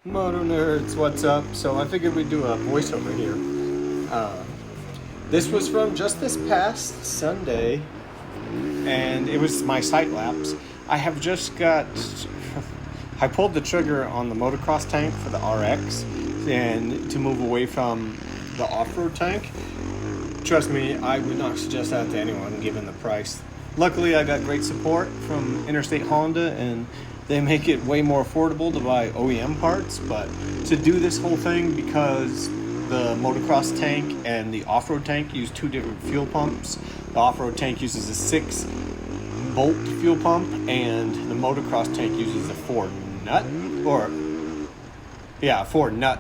Moto nerds, what's up? So I figured we'd do a voiceover here. This was from just this past Sunday, and it was my sight lapse. I have just got. I pulled the trigger on the motocross tank for the RX, and to move away from the off-road tank. Trust me, I would not suggest that to anyone given the price. Luckily, I got great support from Interstate Honda, and they make it way more affordable to buy OEM parts. But to do this whole thing, because the motocross tank and the off-road tank use two different fuel pumps. The off-road tank uses a 6-bolt fuel pump, and the motocross tank uses a 4-nut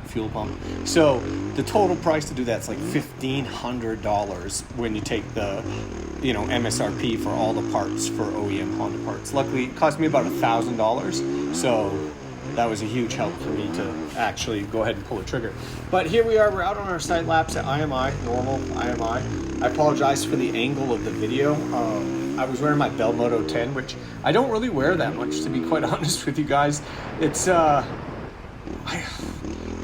fuel pump. So the total price to do that's like $1,500 when you take the MSRP for all the parts for OEM Honda parts. Luckily, it cost me about $1,000, so that was a huge help for me to actually go ahead and pull the trigger. But here we are, we're out on our sight lapse at IMI, normal IMI. I apologize for the angle of the video. I was wearing my Bell Moto 10, which I don't really wear that much, to be quite honest with you guys. It's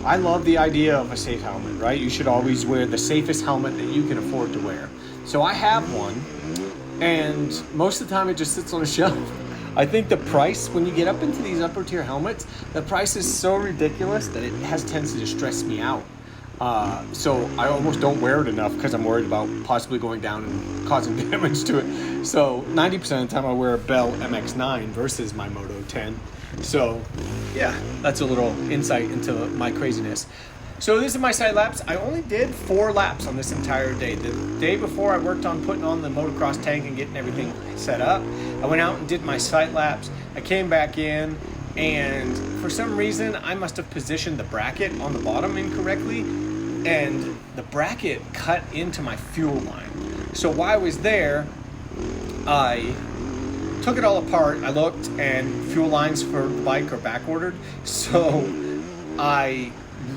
I love the idea of a safe helmet, right? You should always wear the safest helmet that you can afford to wear. So I have one, and most of the time it just sits on a shelf. I think the price, when you get up into these upper tier helmets, the price is so ridiculous that it has tendency to stress me out. So I almost don't wear it enough because I'm worried about possibly going down and causing damage to it. So 90% of the time I wear a Bell MX-9 versus my Moto 10. So yeah, that's a little insight into my craziness. So this is my side laps. I only did 4 laps on this entire day. The day before I worked on putting on the motocross tank and getting everything set up. I went out and did my side laps. I came back in, and for some reason I must have positioned the bracket on the bottom incorrectly, and the bracket cut into my fuel line. So while I was there, I took it all apart. I looked, and fuel lines for the bike are back ordered. So I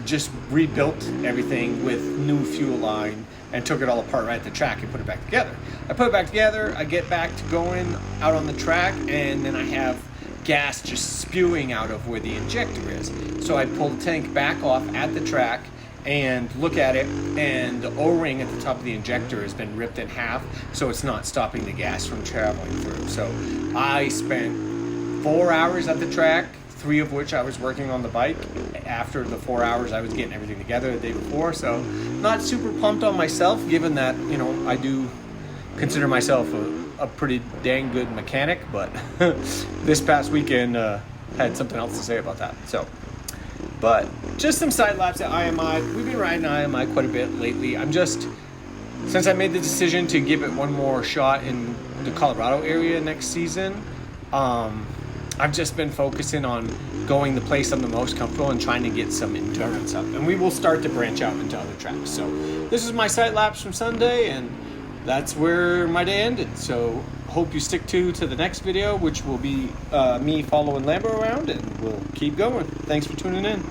just rebuilt everything with new fuel line and took it all apart right at the track and put it back together. I put it back together, I get back to going out on the track, and then I have gas just spewing out of where the injector is. So I pull the tank back off at the track and look at it, and the O-ring at the top of the injector has been ripped in half, so it's not stopping the gas from traveling through. So I spent 4 hours at the track, 3 of which I was working on the bike. After the 4 hours, I was getting everything together the day before. So not super pumped on myself, given that, I do consider myself a pretty dang good mechanic, but this past weekend had something else to say about that. So, but just some side laps at IMI. We've been riding IMI quite a bit lately. Since I made the decision to give it one more shot in the Colorado area next season, I've just been focusing on going the place I'm the most comfortable and trying to get some endurance up. And we will start to branch out into other tracks. So this is my sight laps from Sunday, and that's where my day ended. So hope you stick to the next video, which will be me following Lambo around, and we'll keep going. Thanks for tuning in.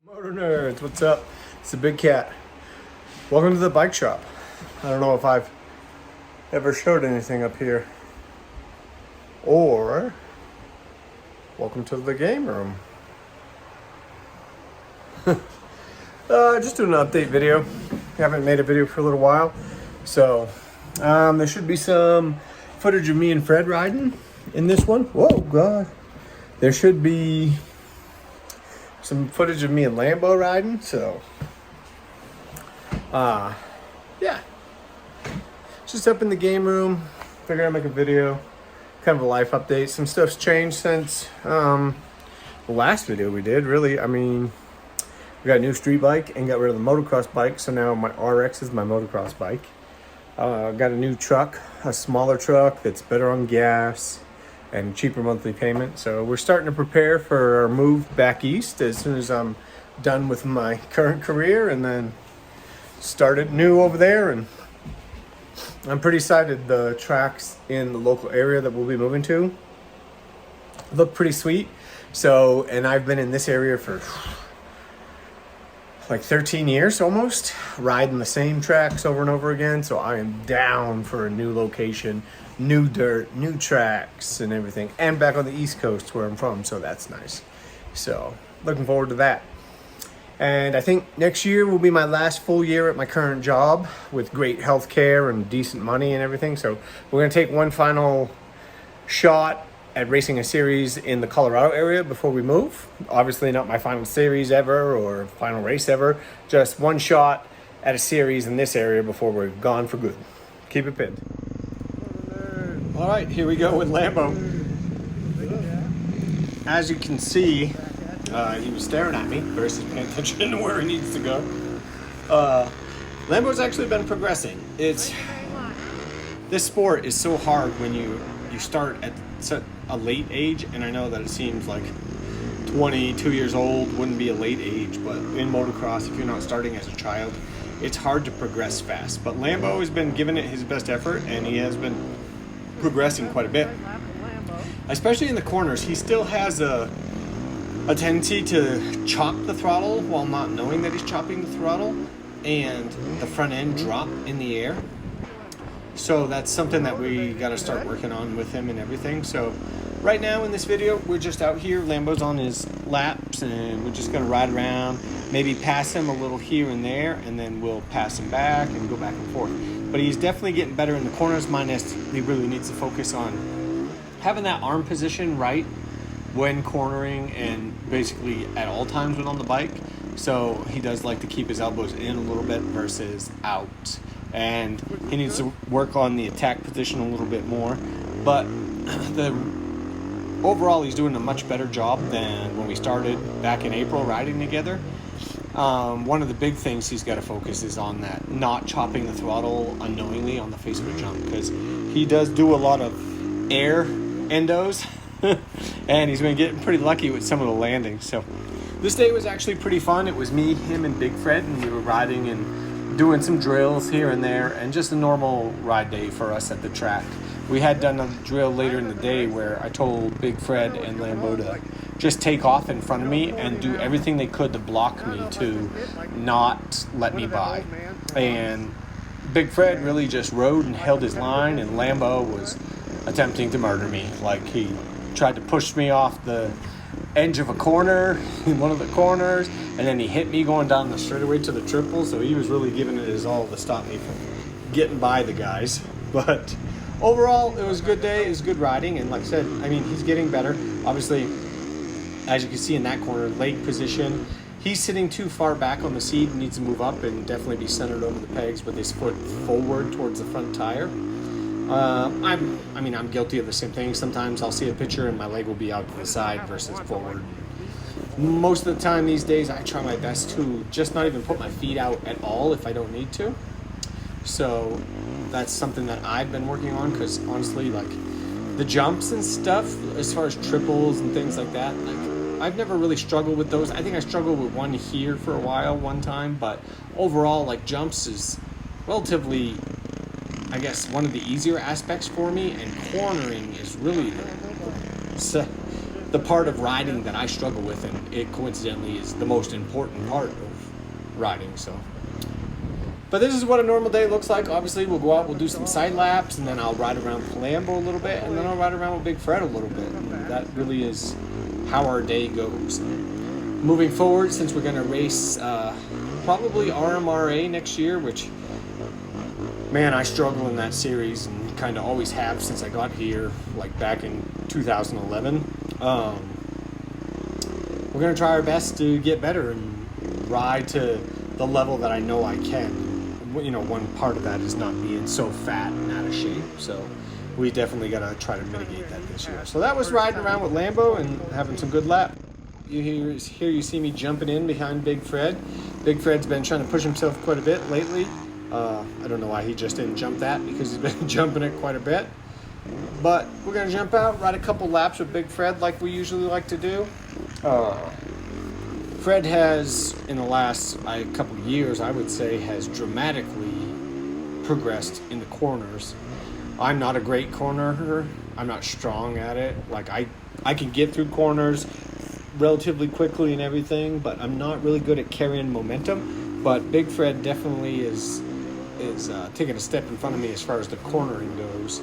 Motor nerds, what's up? It's the Big Cat. Welcome to the bike shop. I don't know if I've ever showed anything up here. Or, welcome to the game room. Just doing an update video. Haven't made a video for a little while. So, there should be some footage of me and Fred riding in this one. Whoa, God. There should be some footage of me and Lambo riding, so yeah, just up in the game room, figured I'd make a video, kind of a life update. Some stuff's changed since the last video we did, really. I mean, we got a new street bike and got rid of the motocross bike, so now my RX is my motocross bike. Got a new truck, a smaller truck that's better on gas and cheaper monthly payment. So we're starting to prepare for our move back east as soon as I'm done with my current career, and then started new over there. And I'm pretty excited. The tracks in the local area that we'll be moving to look pretty sweet. So, and I've been in this area for like 13 years almost, riding the same tracks over and over again. So I am down for a new location, new dirt, new tracks and everything, and back on the East Coast where I'm from. So that's nice. So looking forward to that. And I think next year will be my last full year at my current job with great health care and decent money and everything. So we're going to take one final shot at racing a series in the Colorado area before we move. Obviously not my final series ever or final race ever. Just one shot at a series in this area before we're gone for good. Keep it pinned. All right, here we go with Lambo. As you can see, he was staring at me versus paying attention to where he needs to go. Lambo's actually been progressing. This sport is so hard when you start at a late age, and I know that it seems like 22 years old wouldn't be a late age, but in motocross, if you're not starting as a child, it's hard to progress fast. But Lambo has been giving it his best effort, and he has been progressing quite a bit. Especially in the corners, he still has a tendency to chop the throttle while not knowing that he's chopping the throttle, and the front end drop in the air. So that's something that we got to start working on with him and everything. So right now in this video, we're just out here. Lambo's on his laps, and we're just going to ride around, maybe pass him a little here and there, and then we'll pass him back and go back and forth. But he's definitely getting better in the corners, minus he really needs to focus on having that arm position right when cornering and basically at all times when on the bike. So he does like to keep his elbows in a little bit versus out. And he needs to work on the attack position a little bit more. But overall, he's doing a much better job than when we started back in April riding together. One of the big things he's got to focus is on that, not chopping the throttle unknowingly on the face of a jump, because he does do a lot of air endos, and he's been getting pretty lucky with some of the landings. So this day was actually pretty fun. It was me, him, and Big Fred, and we were riding and doing some drills here and there, and just a normal ride day for us at the track. We had done a drill later in the day where I told Big Fred and Lambo to just take off in front of me and do everything they could to block me, to not let me by. And Big Fred really just rode and held his line, and Lambo was attempting to murder me. Like, he tried to push me off the edge of a corner in one of the corners, and then he hit me going down the straightaway to the triple. So he was really giving it his all to stop me from getting by the guys. But overall, it was a good day. It was good riding, and like I said, I mean, he's getting better. Obviously, as you can see in that corner, leg position, he's sitting too far back on the seat and needs to move up and definitely be centered over the pegs with his foot forward towards the front tire. I'm guilty of the same thing. Sometimes I'll see a picture and my leg will be out to the side versus forward. Most of the time these days, I try my best to just not even put my feet out at all if I don't need to. So that's something that I've been working on, because honestly, like the jumps and stuff, as far as triples and things like that, like I've never really struggled with those. I think I struggled with one here for a while, one time, but overall, like jumps is relatively, I guess, one of the easier aspects for me, and cornering is really the part of riding that I struggle with, and it coincidentally is the most important part of riding. So, but this is what a normal day looks like. Obviously, we'll go out, we'll do some side laps, and then I'll ride around Lambo a little bit, and then I'll ride around with Big Fred a little bit. And that really is how our day goes. Moving forward, since we're going to race probably RMRA next year, which, man, I struggle in that series and kind of always have since I got here, like back in 2011. We're going to try our best to get better and ride to the level that I know I can. You know, one part of that is not being so fat and out of shape. So we definitely got to try to mitigate that this year. So that was riding around with Lambo and having some good lap. Here you see me jumping in behind Big Fred. Big Fred's been trying to push himself quite a bit lately. I don't know why he just didn't jump that, because he's been jumping it quite a bit. But we're going to jump out, ride a couple laps with Big Fred like we usually like to do. Fred has, in the last couple of years, I would say, has dramatically progressed in the corners. I'm not a great cornerer. I'm not strong at it. Like I can get through corners relatively quickly and everything, but I'm not really good at carrying momentum. But Big Fred definitely is taking a step in front of me as far as the cornering goes.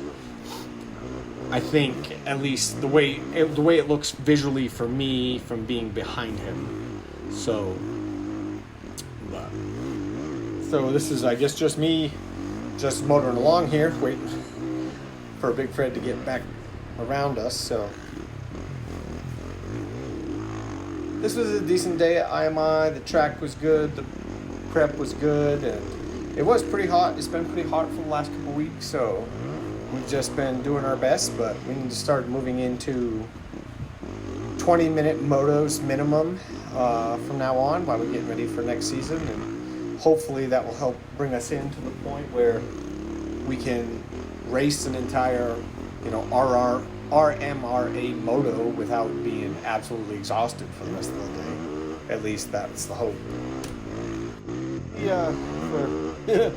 I think, at least the way it looks visually for me from being behind him. So this is, I guess, just me just motoring along here, waiting for Big Fred to get back around us. So this was a decent day at IMI. The track was good, the prep was good, and it was pretty hot. It's been pretty hot for the last couple of weeks, so we've just been doing our best, but we need to start moving into 20-minute motos minimum from now on while we're getting ready for next season, and hopefully that will help bring us into the point where we can race an entire, RMRA moto without being absolutely exhausted for the rest of the day. At least that's the hope. Yeah, for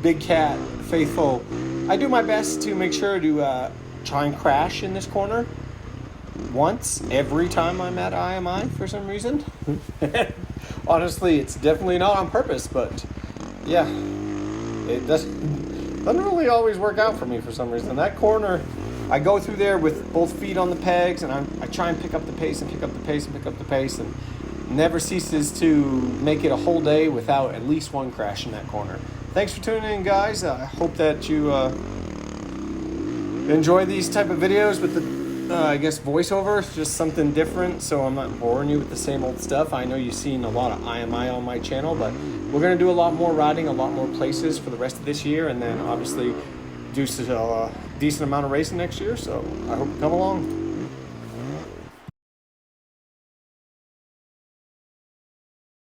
Big Cat faithful, I do my best to make sure to try and crash in this corner once every time I'm at IMI for some reason. Honestly, it's definitely not on purpose, but yeah, it doesn't really always work out for me for some reason. That corner, I go through there with both feet on the pegs, and I try and pick up the pace and pick up the pace and pick up the pace, and never ceases to make it a whole day without at least one crash in that corner. Thanks for tuning in, guys. I hope that you enjoy these type of videos with the voiceover. It's just something different, so I'm not boring you with the same old stuff. I know you've seen a lot of IMI on my channel, but we're going to do a lot more riding, a lot more places for the rest of this year, and then obviously do a decent amount of racing next year, so I hope you come along.